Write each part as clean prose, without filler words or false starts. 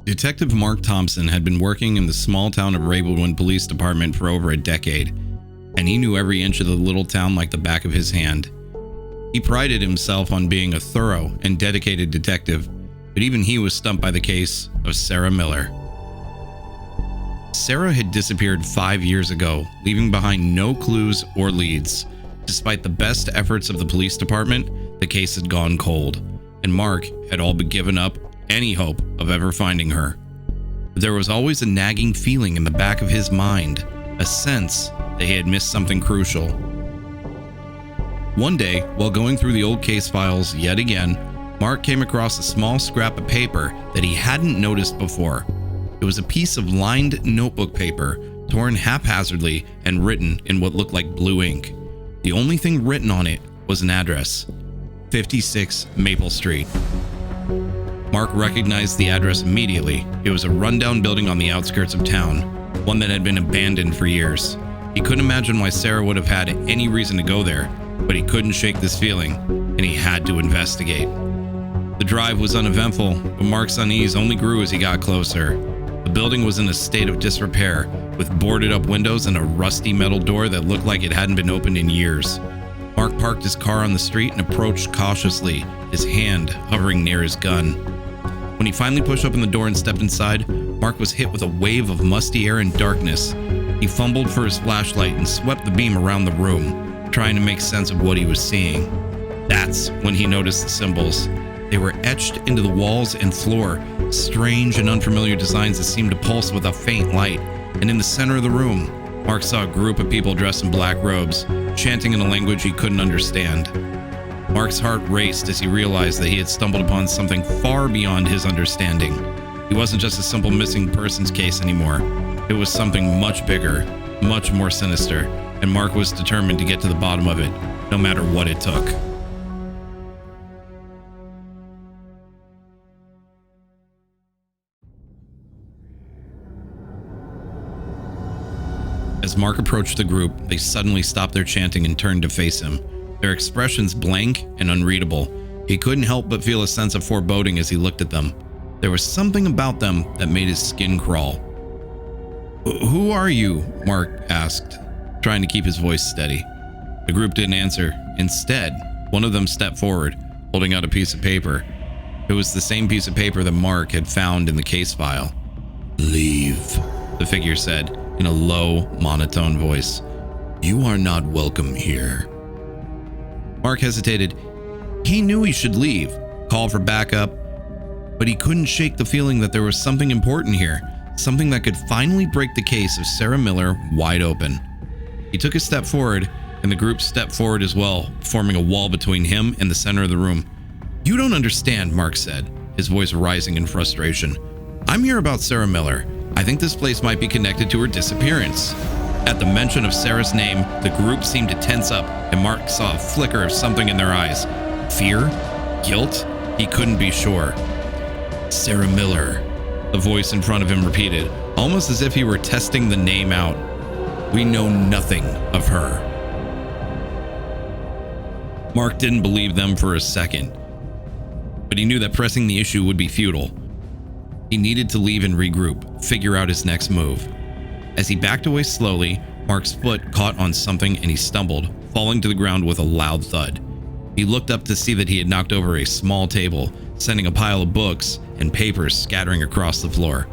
Detective Mark Thompson had been working in the small town of Ravenwood Police Department for over a decade, and he knew every inch of the little town like the back of his hand. He prided himself on being a thorough and dedicated detective, but even he was stumped by the case of Sarah Miller. Sarah had disappeared 5 years ago, leaving behind no clues or leads. Despite the best efforts of the police department, the case had gone cold, and Mark had all but given up any hope of ever finding her. But there was always a nagging feeling in the back of his mind, a sense that he had missed something crucial. One day, while going through the old case files yet again, Mark came across a small scrap of paper that he hadn't noticed before. It was a piece of lined notebook paper, torn haphazardly and written in what looked like blue ink. The only thing written on it was an address: 56 Maple Street. Mark recognized the address immediately. It was a rundown building on the outskirts of town, one that had been abandoned for years. He couldn't imagine why Sarah would have had any reason to go there, but he couldn't shake this feeling, and he had to investigate. The drive was uneventful, but Mark's unease only grew as he got closer. The building was in a state of disrepair, with boarded up windows and a rusty metal door that looked like it hadn't been opened in years. Mark parked his car on the street and approached cautiously, his hand hovering near his gun. When he finally pushed open the door and stepped inside, Mark was hit with a wave of musty air and darkness. He fumbled for his flashlight and swept the beam around the room, trying to make sense of what he was seeing. That's when he noticed the symbols. They were etched into the walls and floor, strange and unfamiliar designs that seemed to pulse with a faint light. And in the center of the room, Mark saw a group of people dressed in black robes, chanting in a language he couldn't understand. Mark's heart raced as he realized that he had stumbled upon something far beyond his understanding. He wasn't just a simple missing persons case anymore. It was something much bigger, much more sinister, and Mark was determined to get to the bottom of it, no matter what it took. As Mark approached the group, they suddenly stopped their chanting and turned to face him, their expressions blank and unreadable. He couldn't help but feel a sense of foreboding as he looked at them. There was something about them that made his skin crawl. "Who are you?" Mark asked, trying to keep his voice steady. The group didn't answer. Instead, one of them stepped forward, holding out a piece of paper. It was the same piece of paper that Mark had found in the case file. "Leave," the figure said in a low, monotone voice. "You are not welcome here." Mark hesitated. He knew he should leave, call for backup, but he couldn't shake the feeling that there was something important here, something that could finally break the case of Sarah Miller wide open. He took a step forward, and the group stepped forward as well, forming a wall between him and the center of the room. "You don't understand," Mark said, his voice rising in frustration. "I'm here about Sarah Miller. I think this place might be connected to her disappearance." At the mention of Sarah's name, the group seemed to tense up, and Mark saw a flicker of something in their eyes. Fear? Guilt? He couldn't be sure. "Sarah Miller," the voice in front of him repeated, almost as if he were testing the name out. "We know nothing of her." Mark didn't believe them for a second, but he knew that pressing the issue would be futile. He needed to leave and regroup, figure out his next move. As he backed away slowly, Mark's foot caught on something and he stumbled, falling to the ground with a loud thud. He looked up to see that he had knocked over a small table, sending a pile of books and papers scattering across the floor.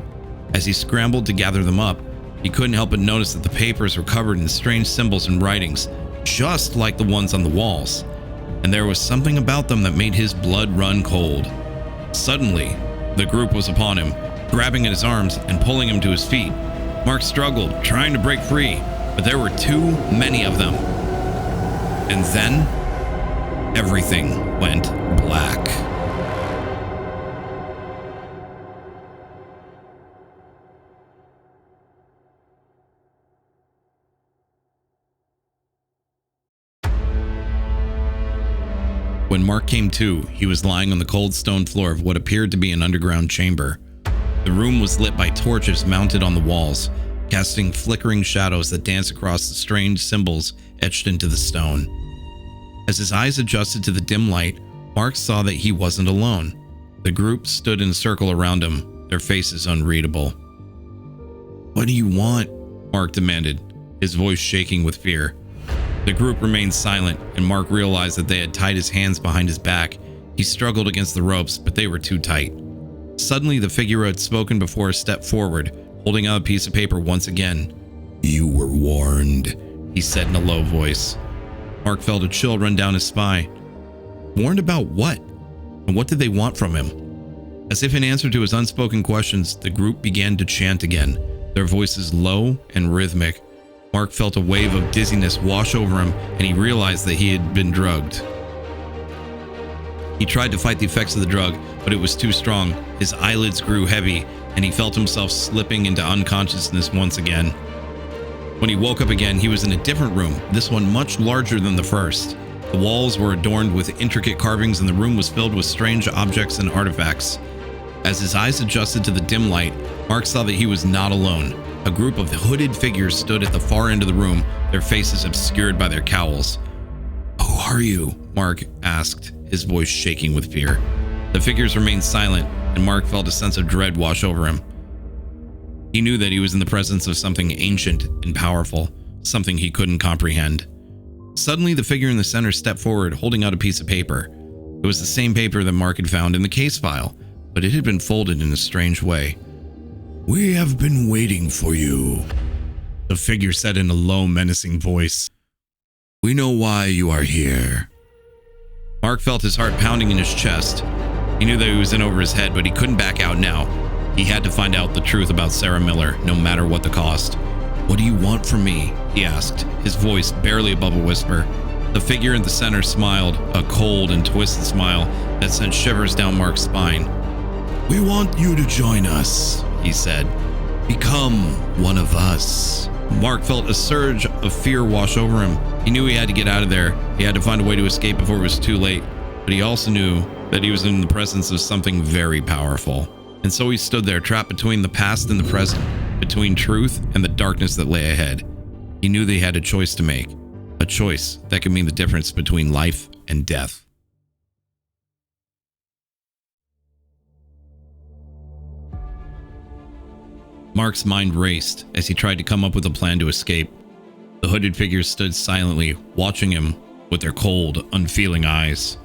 As he scrambled to gather them up, he couldn't help but notice that the papers were covered in strange symbols and writings, just like the ones on the walls. And there was something about them that made his blood run cold. Suddenly, the group was upon him, grabbing at his arms and pulling him to his feet. Mark struggled, trying to break free, but there were too many of them. And then, everything went black. When Mark came to, he was lying on the cold stone floor of what appeared to be an underground chamber. The room was lit by torches mounted on the walls, casting flickering shadows that danced across the strange symbols etched into the stone. As his eyes adjusted to the dim light, Mark saw that he wasn't alone. The group stood in a circle around him, their faces unreadable. "What do you want?" Mark demanded, his voice shaking with fear. The group remained silent, and Mark realized that they had tied his hands behind his back. He struggled against the ropes, but they were too tight. Suddenly, the figure who had spoken before stepped forward, holding out a piece of paper once again. "You were warned," he said in a low voice. Mark felt a chill run down his spine. Warned about what? And what did they want from him? As if in answer to his unspoken questions, the group began to chant again, their voices low and rhythmic. Mark felt a wave of dizziness wash over him, and he realized that he had been drugged. He tried to fight the effects of the drug, but it was too strong. His eyelids grew heavy, and he felt himself slipping into unconsciousness once again. When he woke up again, he was in a different room, this one much larger than the first. The walls were adorned with intricate carvings, and the room was filled with strange objects and artifacts. As his eyes adjusted to the dim light, Mark saw that he was not alone. A group of hooded figures stood at the far end of the room, their faces obscured by their cowls. "Who are you?" Mark asked, his voice shaking with fear. The figures remained silent, and Mark felt a sense of dread wash over him. He knew that he was in the presence of something ancient and powerful, something he couldn't comprehend. Suddenly, the figure in the center stepped forward, holding out a piece of paper. It was the same paper that Mark had found in the case file, but it had been folded in a strange way. "We have been waiting for you," the figure said in a low, menacing voice. "We know why you are here." Mark felt his heart pounding in his chest. He knew that he was in over his head, but he couldn't back out now. He had to find out the truth about Sarah Miller, no matter what the cost. "What do you want from me?" he asked, his voice barely above a whisper. The figure in the center smiled, a cold and twisted smile that sent shivers down Mark's spine. "We want you to join us," he said. "Become one of us." Mark felt a surge of fear wash over him. He knew he had to get out of there. He had to find a way to escape before it was too late. But he also knew that he was in the presence of something very powerful. And so he stood there, trapped between the past and the present, between truth and the darkness that lay ahead. He knew that he had a choice to make, a choice that could mean the difference between life and death. Mark's mind raced as he tried to come up with a plan to escape. The hooded figures stood silently, watching him with their cold, unfeeling eyes.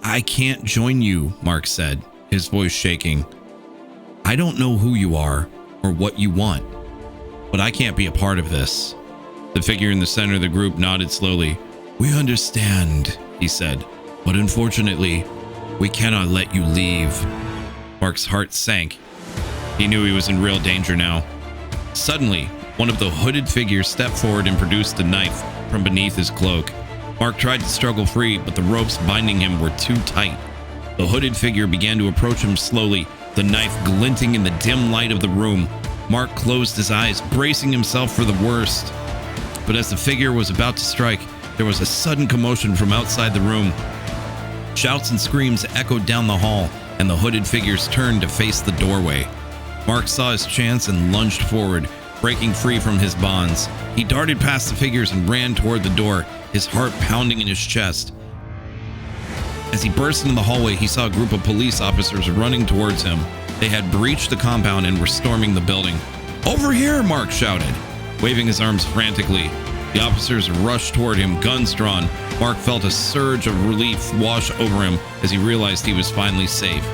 "I can't join you," Mark said, his voice shaking. "I don't know who you are or what you want, but I can't be a part of this." The figure in the center of the group nodded slowly. "We understand," he said, "but unfortunately, we cannot let you leave." Mark's heart sank. He knew he was in real danger now. Suddenly, one of the hooded figures stepped forward and produced a knife from beneath his cloak. Mark tried to struggle free, but the ropes binding him were too tight. The hooded figure began to approach him slowly, the knife glinting in the dim light of the room. Mark closed his eyes, bracing himself for the worst. But as the figure was about to strike, there was a sudden commotion from outside the room. Shouts and screams echoed down the hall, and the hooded figures turned to face the doorway. Mark saw his chance and lunged forward, breaking free from his bonds. He darted past the figures and ran toward the door, his heart pounding in his chest. As he burst into the hallway, he saw a group of police officers running towards him. They had breached the compound and were storming the building. "Over here!" Mark shouted, waving his arms frantically. The officers rushed toward him, guns drawn. Mark felt a surge of relief wash over him as he realized he was finally safe.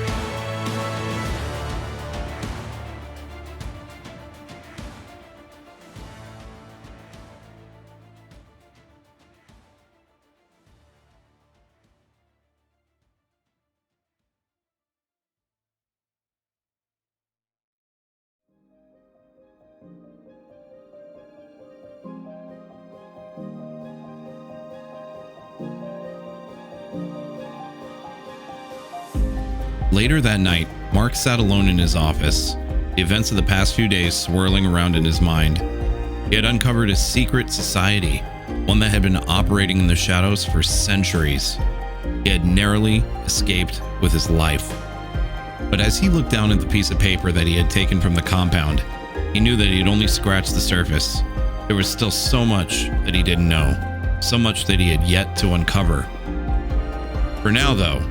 Later that night, Mark sat alone in his office, the events of the past few days swirling around in his mind. He had uncovered a secret society, one that had been operating in the shadows for centuries. He had narrowly escaped with his life. But as he looked down at the piece of paper that he had taken from the compound, he knew that he had only scratched the surface. There was still so much that he didn't know, so much that he had yet to uncover. For now, though,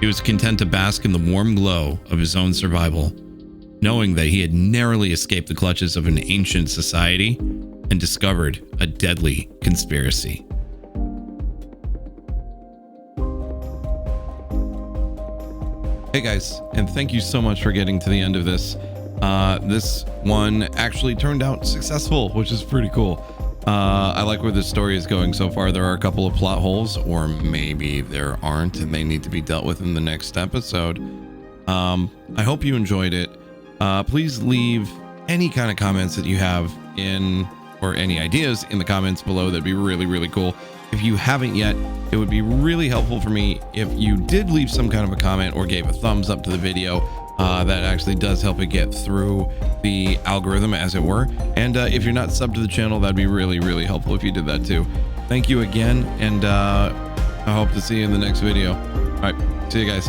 He was content to bask in the warm glow of his own survival, knowing that he had narrowly escaped the clutches of an ancient society and discovered a deadly conspiracy. Hey guys, and thank you so much for getting to the end of this. This one actually turned out successful, which is pretty cool. I like where this story is going so far. There are a couple of plot holes, or maybe there aren't, and they need to be dealt with in the next episode. I hope you enjoyed it. Please leave any kind of comments that you have or any ideas in the comments below. That'd be really, really cool. If you haven't yet, it would be really helpful for me if you did leave some kind of a comment or gave a thumbs up to the video. That actually does help it get through the algorithm, as it were. And if you're not subbed to the channel, that'd be really, really helpful if you did that too. Thank you again, and I hope to see you in the next video. All right, see you guys.